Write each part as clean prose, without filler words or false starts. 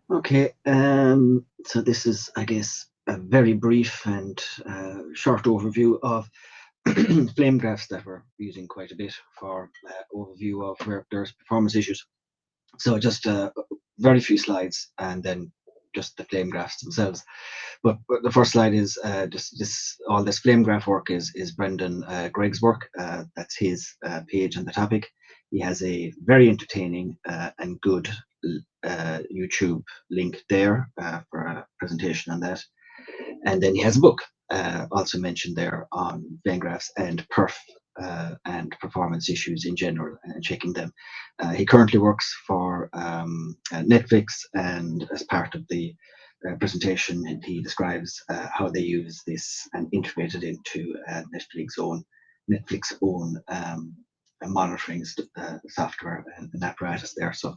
Okay, so this is, I guess, a very brief and short overview of flame graphs that we're using quite a bit for overview of where there's performance issues. So just very few slides and then just the flame graphs themselves. But the first slide is just this. All this flame graph work is Brendan Gregg's work. That's his page on the topic. He has a very entertaining and good YouTube link there for a presentation on that. And then he has a book also mentioned there on flame graphs and perf and performance issues in general and checking them. He currently works for Netflix, and as part of the presentation, he describes how they use this and integrate it into Netflix own monitoring software and apparatus there. So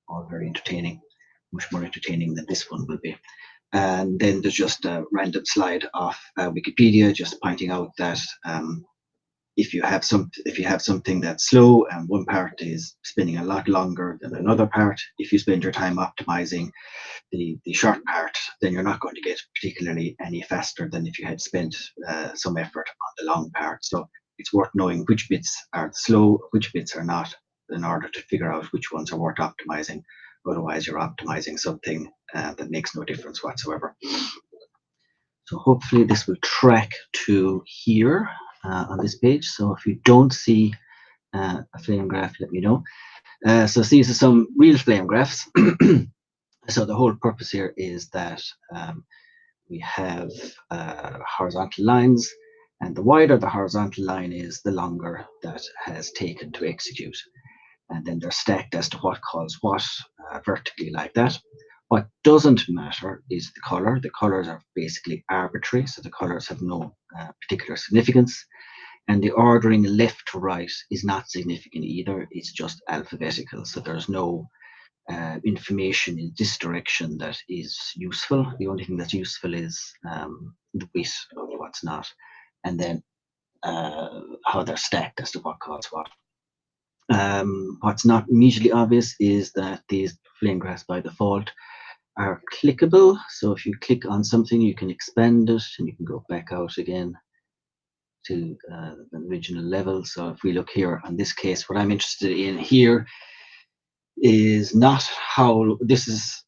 all very entertaining, much more entertaining than this one will be. And then there's just a random slide off Wikipedia, just pointing out that if you have something that's slow and one part is spinning a lot longer than another part, if you spend your time optimizing the short part, then you're not going to get particularly any faster than if you had spent some effort on the long part. So it's worth knowing which bits are slow, which bits are not, in order to figure out which ones are worth optimizing. Otherwise, you're optimizing something that makes no difference whatsoever. So hopefully this will track to here on this page. So if you don't see a flame graph, let me know. So these are some real flame graphs. So the whole purpose here is that we have horizontal lines, and the wider the horizontal line is, the longer that has taken to execute. And then they're stacked as to what calls what vertically like that. What doesn't matter is the color. The colors are basically arbitrary, so the colors have no particular significance. And the ordering left to right is not significant either. It's just alphabetical, so there's no information in this direction that is useful. The only thing that's useful is the width of what's not, and then how they're stacked as to what calls what. What's not immediately obvious is that these flame graphs by default are clickable. So if you click on something, you can expand it and you can go back out again to the original level. So if we look here on this case, what I'm interested in here is not how this is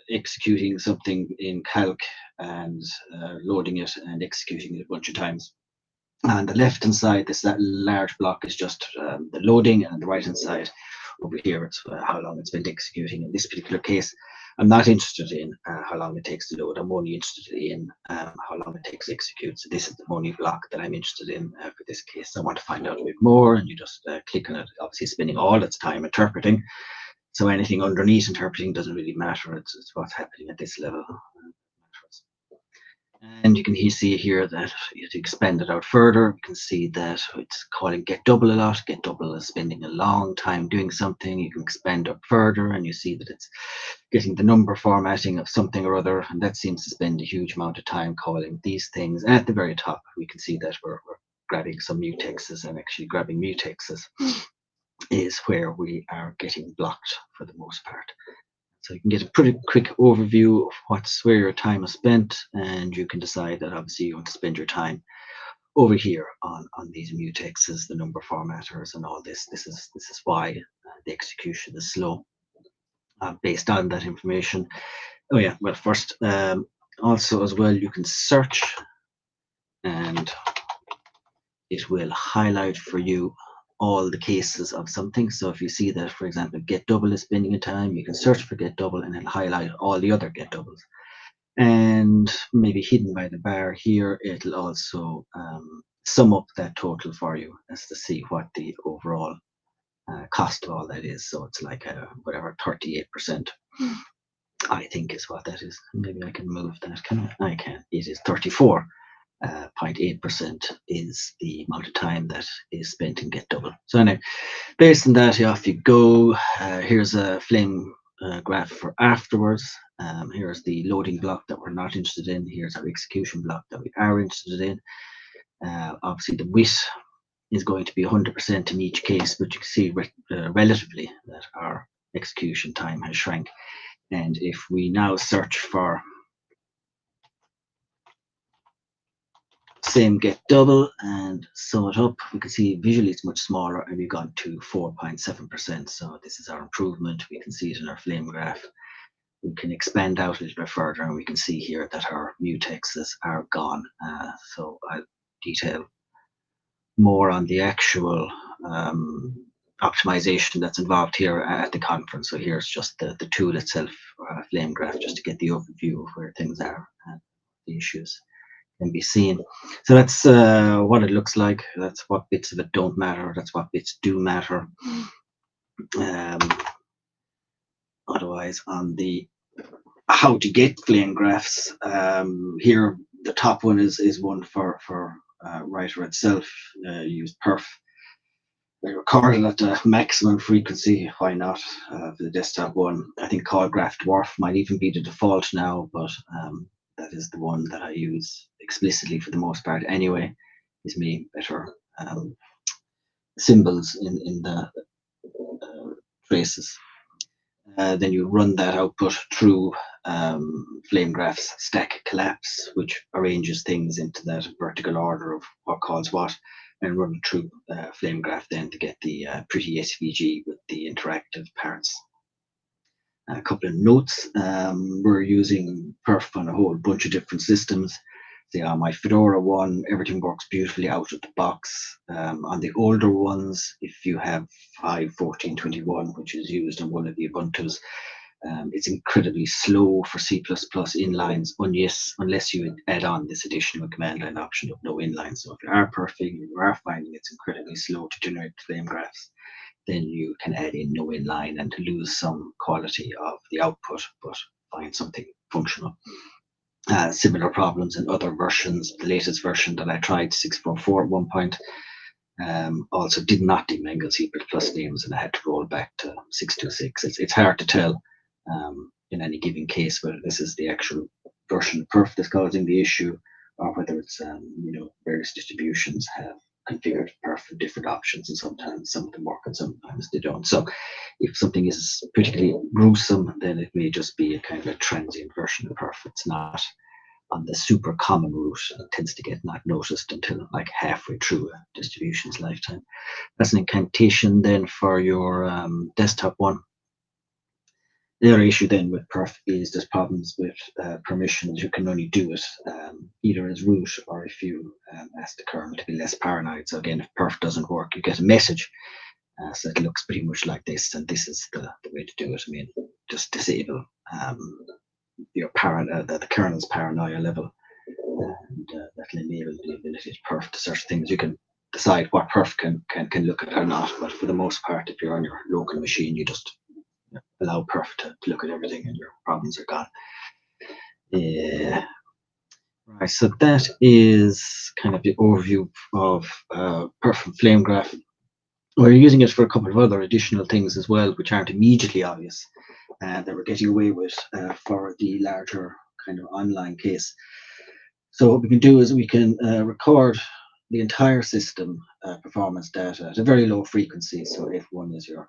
executing something in calc and loading it and executing it a bunch of times. On the left hand side, that large block is just the loading, and the right hand side over here, it's how long it's been executing. In this particular case, I'm not interested in how long it takes to load. I'm only interested in how long it takes to execute. So this is the only block that I'm interested in for this case. I want to find out a bit more, and you just click on it. Obviously, spending all its time interpreting. So anything underneath interpreting doesn't really matter. It's what's happening at this level. And you can see here that to expand it out further, you can see that it's calling get double a lot. Get double is spending a long time doing something. You can expand up further, and you see that it's getting the number formatting of something or other, and that seems to spend a huge amount of time calling these things. And at the very top, we can see that we're grabbing some mutexes, and actually grabbing mutexes is where we are getting blocked for the most part. So you can get a pretty quick overview of where your time is spent, and you can decide that obviously you want to spend your time over here on these mutexes, the number formatters, and all this. This is why the execution is slow based on that information. Oh yeah, well first also as well you can search, and it will highlight for you all the cases of something. So if you see that, for example, get double is spending a time, you can search for get double and it'll highlight all the other get doubles. And maybe hidden by the bar here, it'll also sum up that total for you as to see what the overall cost of all that is. So it's like whatever 38%, I think is what that is. Maybe I can move that. Can I? I can. It is 34. 0.8% is the amount of time that is spent in get double. So anyway, based on that, off you go. Here's a flame graph for afterwards. Here's the loading block that we're not interested in. Here's our execution block that we are interested in. Obviously, the width is going to be 100% in each case, but you can see relatively that our execution time has shrank. And if we now search for same get double and sum it up, we can see visually it's much smaller, and we've gone to 4.7%. So this is our improvement. We can see it in our flame graph. We can expand out a little bit further, and we can see here that our mutexes are gone. So I'll detail more on the actual optimization that's involved here at the conference. So here's just the tool itself, flame graph, just to get the overview of where things are and the issues can be seen. So that's what it looks like. That's what bits of it don't matter. That's what bits do matter. Otherwise, on the how to get flame graphs, here the top one is one for writer itself. Use perf. They recorded at the maximum frequency. Why not for the desktop one? I think col.la dwarf might even be the default now, but that is the one that I use explicitly for the most part anyway. Gives me better symbols in the traces. Then you run that output through FlameGraph's stack collapse, which arranges things into that vertical order of what calls what, and run it through FlameGraph then to get the pretty SVG with the interactive parts. A couple of notes. We're using perf on a whole bunch of different systems. See, on my Fedora one, everything works beautifully out of the box. On the older ones, if you have 5.14.21, which is used on one of the Ubuntus, it's incredibly slow for C++ inlines, unless you add on this additional command line option of no inline. So if you are perfing, you are finding it's incredibly slow to generate flame graphs, then you can add in no inline and lose some quality of the output, but find something functional. Similar problems in other versions. The latest version that I tried, 6.4 at one point, also did not demangle C++ names, and I had to roll back to 6.26. It's hard to tell in any given case whether this is the actual version of perf that's causing the issue, or whether it's various distributions have configured perf for different options, and sometimes some of them work and sometimes they don't. So if something is particularly gruesome, then it may just be a kind of a transient version of perf. It's not on the super common route. It tends to get not noticed until like halfway through a distribution's lifetime. That's an incantation then for your desktop one. The other issue then with perf is there's problems with permissions. You can only do it either as root or if you ask the kernel to be less paranoid. So again, if perf doesn't work, you get a message. So it looks pretty much like this, and this is the way to do it. I mean, just disable your the kernel's paranoia level, and that'll enable the ability to perf to search things. You can decide what perf can look at or not, but for the most part, if you're on your local machine, you just allow perf to look at everything and your problems are gone. Yeah. Right, so that is kind of the overview of perf and flame graph. We're using it for a couple of other additional things as well, which aren't immediately obvious, that we're getting away with for the larger kind of online case. So what we can do is we can record the entire system performance data at a very low frequency. So F1 is your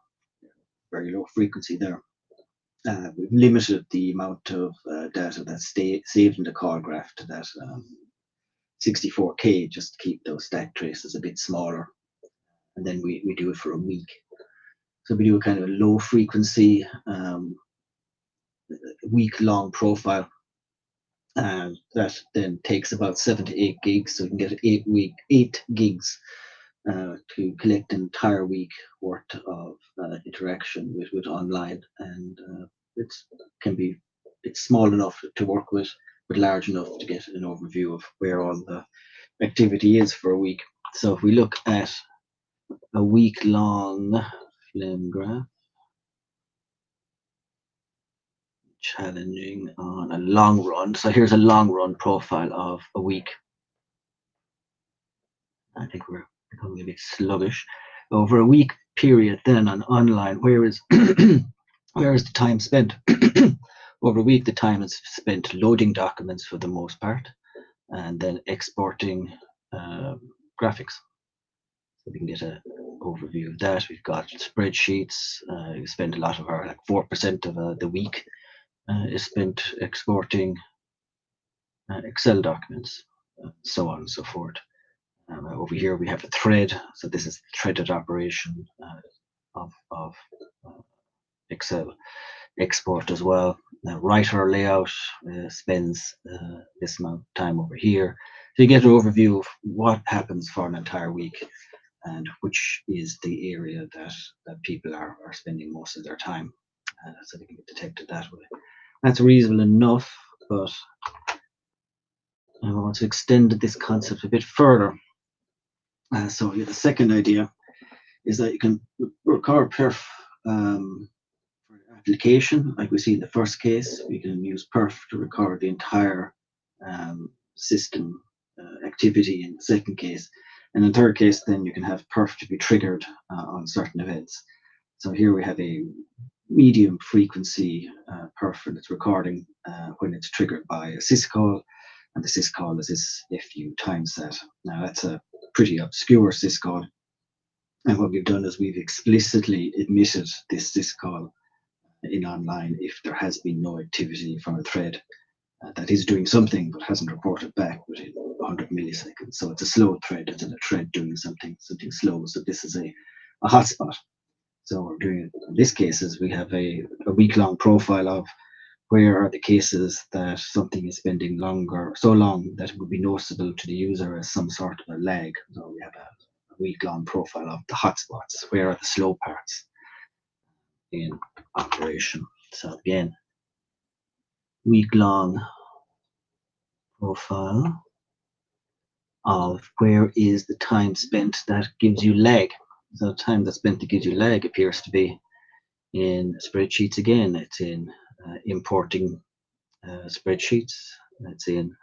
very low frequency there. We've limited the amount of data that's saved in the call graph to that 64K, just to keep those stack traces a bit smaller. And then we do it for a week. So we do a kind of a low frequency, week-long profile. And that then takes about 7 to 8 gigs. So we can get 8 gigs to collect an entire week worth of interaction with online, and it's small enough to work with, but large enough to get an overview of where all the activity is for a week. So if we look at a week-long flame graph, challenging on a long run. So here's a long run profile of a week. I think we're becoming a bit sluggish. Over a week period then on online, where is the time spent? Over a week, the time is spent loading documents for the most part, and then exporting graphics. So we can get an overview of that. We've got spreadsheets. We spend a lot of our, like 4% of the week is spent exporting Excel documents, so on and so forth. Over here we have a thread, so this is the threaded operation of Excel export as well. Writer layout spends this amount of time over here. So you get an overview of what happens for an entire week and which is the area that people are spending most of their time. So they can get detected that way. That's reasonable enough, but I want to extend this concept a bit further. So the second idea is that you can record perf for application, like we see in the first case. We can use perf to record the entire system activity in the second case. And in the third case, then you can have perf to be triggered on certain events. So here we have a medium frequency perf and it's recording when it's triggered by a syscall, and the syscall is this fu times that. Now that's a pretty obscure syscall, and what we've done is we've explicitly admitted this syscall in online if there has been no activity from a thread that is doing something but hasn't reported back within 100 milliseconds. So it's a slow thread, it's a thread doing something slow. So this is a hotspot. So we're doing, in this cases, we have a week-long profile of where are the cases that something is spending longer, so long that it would be noticeable to the user as some sort of a lag. So we have a week-long profile of the hotspots. Where are the slow parts in operation? So again, week-long profile of where is the time spent that gives you lag. So time that's spent that gives you lag appears to be in spreadsheets again. It's in importing spreadsheets. It's in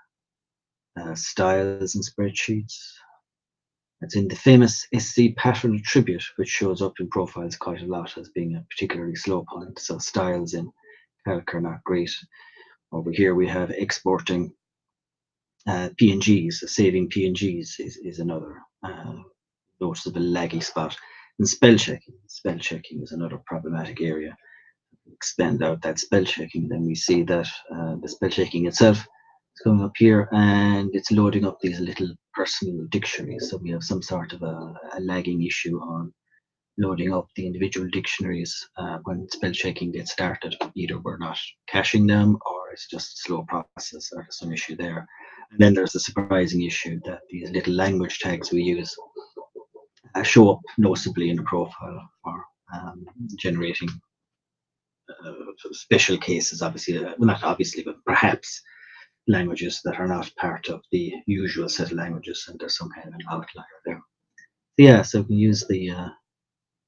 styles and spreadsheets. It's in the famous SC pattern attribute, which shows up in profiles quite a lot as being a particularly slow point. So styles in calc are not great. Over here we have exporting PNGs, so saving PNGs is another noticeable laggy spot. And spell checking is another problematic area. Expand out that spell checking, then we see that the spell checking itself is coming up here and it's loading up these little personal dictionaries. So we have some sort of a lagging issue on loading up the individual dictionaries when spell checking gets started. Either we're not caching them or it's just a slow process or some issue there. And then there's the surprising issue that these little language tags we use show up noticeably in the profile for generating special cases, obviously, well, not obviously, but perhaps languages that are not part of the usual set of languages, and there's some kind of an outlier there. Yeah, so we can use the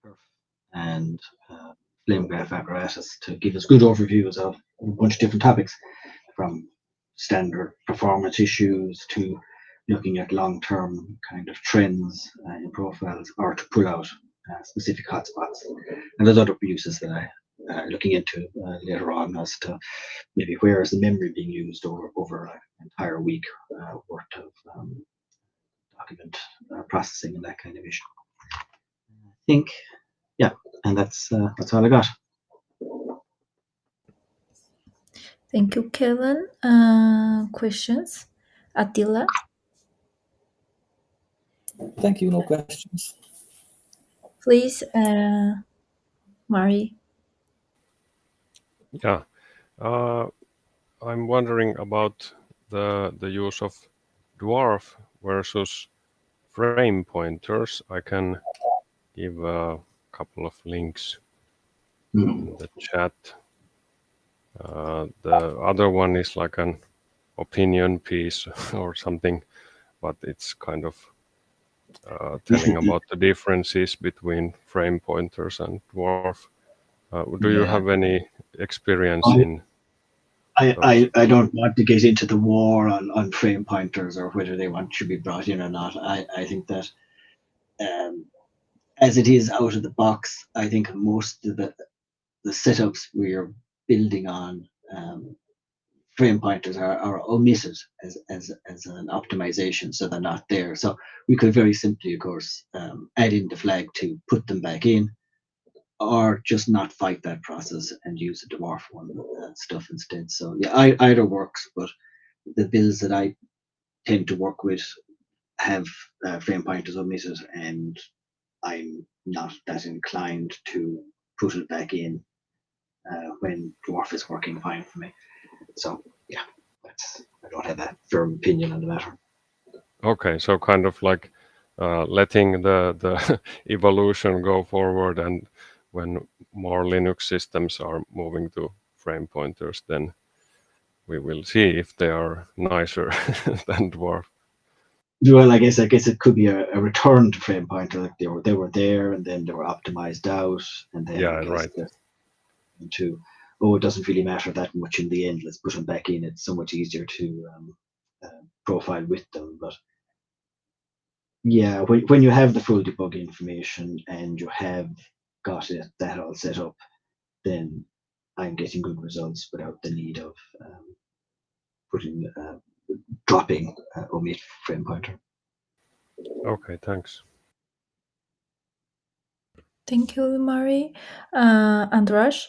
perf and flame graph apparatus to give us good overviews of a bunch of different topics, from standard performance issues to looking at long-term kind of trends in profiles, or to pull out specific hotspots. And there's other uses that I looking into later on as to maybe where is the memory being used over an entire week worth of document processing and that kind of issue. I think, yeah, and that's all I got. Thank you, Kevin. Questions? Attila? Thank you, no questions. Please, Mari. Yeah, I'm wondering about the use of dwarf versus frame pointers. I can give a couple of links in the chat. The other one is like an opinion piece or something, but it's kind of telling about the differences between frame pointers and dwarf. Do you have any experience in those? I don't want to get into the war on frame pointers or whether they should be brought in or not. I think that as it is out of the box, I think most of the setups we're building on frame pointers are omitted as an optimization, so they're not there. So we could very simply, of course, add in the flag to put them back in, or just not fight that process and use the dwarf one stuff instead. So yeah, either works, but the builds that I tend to work with have frame pointers omitted, and I'm not that inclined to put it back in when dwarf is working fine for me. So yeah, I don't have a firm opinion on the matter. Okay, so kind of like letting the evolution go forward, and when more Linux systems are moving to frame pointers, then we will see if they are nicer than dwarf. Well, I guess it could be a return to frame pointer. Like they were there, and then they were optimized out, and then Yeah, I guess right. into it doesn't really matter that much in the end. Let's put them back in. It's so much easier to profile with them. But yeah, when you have the full debug information and you have got that all set up, then I'm getting good results without the need of putting dropping omit frame pointer. Okay, thanks. Thank you, Mari. Andras?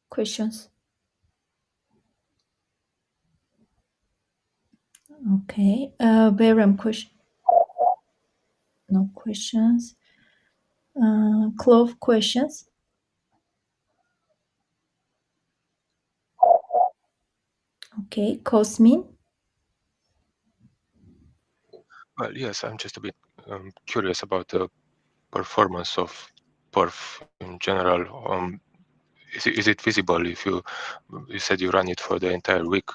Questions? Okay. Berem, question? No questions. Clove, questions? Okay. Cosmin? Well, yes, I'm just a bit curious about the performance of perf in general. Is it visible if you said you run it for the entire week?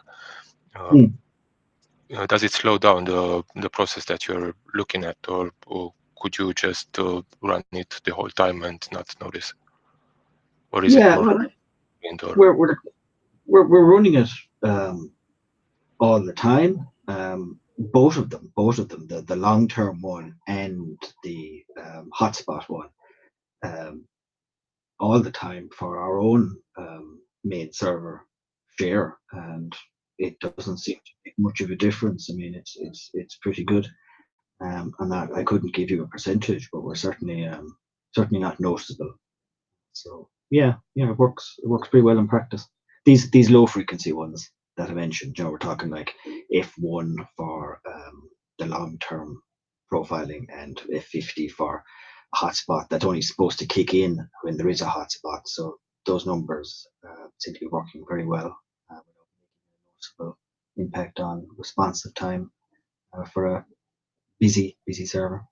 Does it slow down the process that you're looking at, or could you just run it the whole time and not notice? Or is it more indoor? We're running it all the time. Both of them, the long term one and the hotspot one, all the time for our own main server share, and it doesn't seem to make much of a difference. I mean, it's pretty good. And that I couldn't give you a percentage, but we're certainly not noticeable. So yeah, it works pretty well in practice. These low frequency ones that I mentioned, we're talking like F1 for the long term profiling and F50 for a hotspot that's only supposed to kick in when there is a hotspot. So those numbers seem to be working very well without making a noticeable impact on responsive time for a busy server.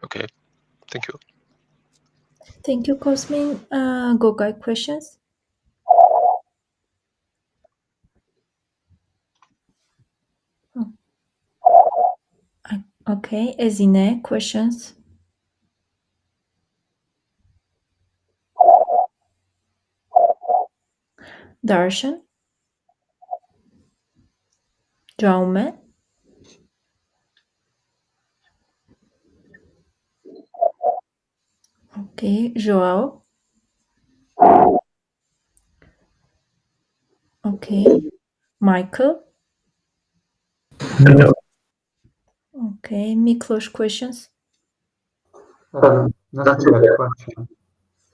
Okay, thank you. Thank you, Cosmin. Gogai, questions? Okay. Ezine, questions? Darshan? Jaume? Okay. Joao? Okay. Michael? No. Okay. Miklos, questions? Not really a question.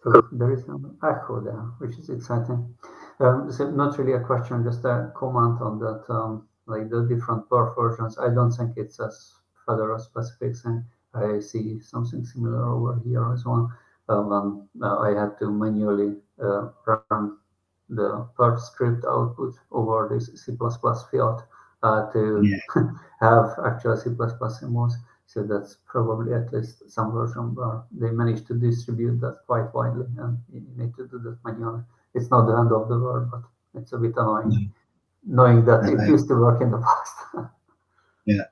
So there is an echo there, which is exciting. So not really a question, just a comment on that, like the different perf versions. I don't think it's as Fedora specific thing. I see something similar over here as well. When I had to manually run the perf script output over this C++ field to have actual C++ symbols. So that's probably at least some version where they managed to distribute that quite widely, and you need to do that manually. It's not the end of the world, but it's a bit annoying knowing that it used to work in the past. Yeah,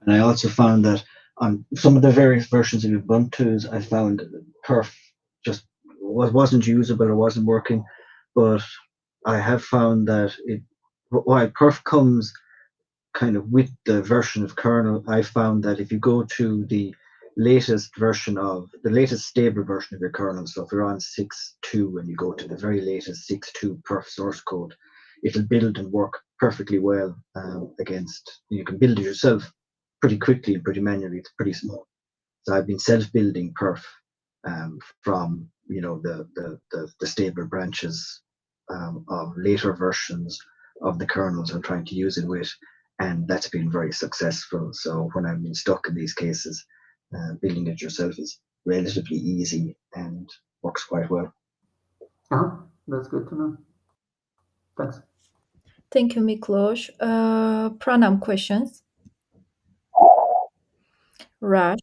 and I also found that on some of the various versions of Ubuntu's, I found perf just wasn't usable or wasn't working, but I have found that while perf comes kind of with the version of kernel, I found that if you go to the latest stable version of your kernel, so if you're on 6.2 and you go to the very latest 6.2 perf source code, it'll build and work perfectly well against. You can build it yourself pretty quickly and pretty manually. It's pretty small. So I've been self-building perf from the stable branches of later versions of the kernels I'm trying to use it with, and that's been very successful. So when I've been stuck in these cases, building it yourself is relatively easy and works quite well. That's good to know. Thanks. Thank you, Miklos. Pranam questions. Raj.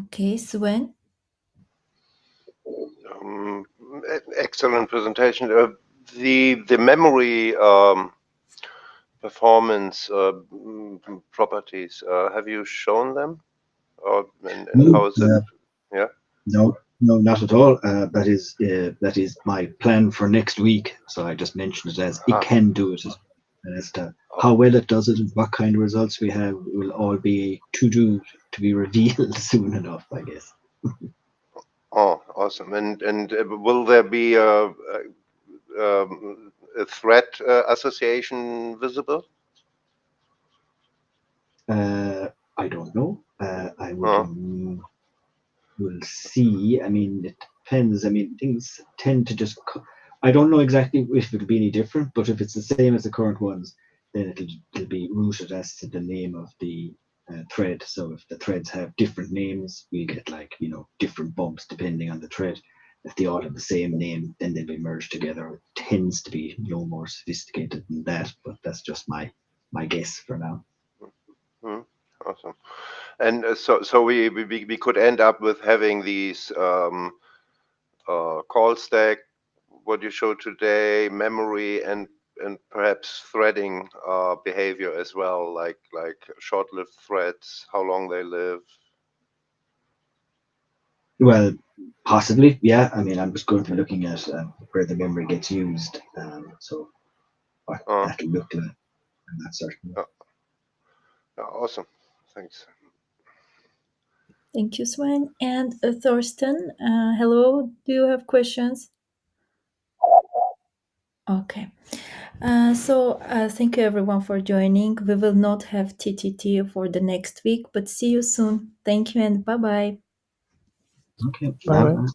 Okay, Sven. Excellent presentation. The memory performance properties, have you shown them? And how is it? Yeah. No, not at all. That is my plan for next week. So I just mentioned it as it can do it. And as to how well it does it and what kind of results we have will all be to be revealed soon enough, I guess. Oh, awesome! And will there be a thread association visible? I don't know. I would. We'll see. I mean, it depends. I mean, things tend to just. I don't know exactly if it'll be any different, but if it's the same as the current ones, then it'll be rooted as to the name of the thread. So if the threads have different names, we get different bumps depending on the thread. If they all have the same name, then they'll be merged together. It tends to be no more sophisticated than that, but that's just my guess for now. Awesome. And so we could end up with having these call stack, what you showed today, memory, and perhaps threading behavior as well, like short-lived threads, how long they live. Well, possibly, yeah. I mean, I'm just going to be looking at where the memory gets used, so what that'll look like, and that sort of. Awesome, thanks. Thank you, Sven. And Thorsten, hello. Do you have questions? Okay. So thank you everyone for joining. We will not have TTT for the next week, but see you soon. Thank you and bye-bye. Okay. Bye.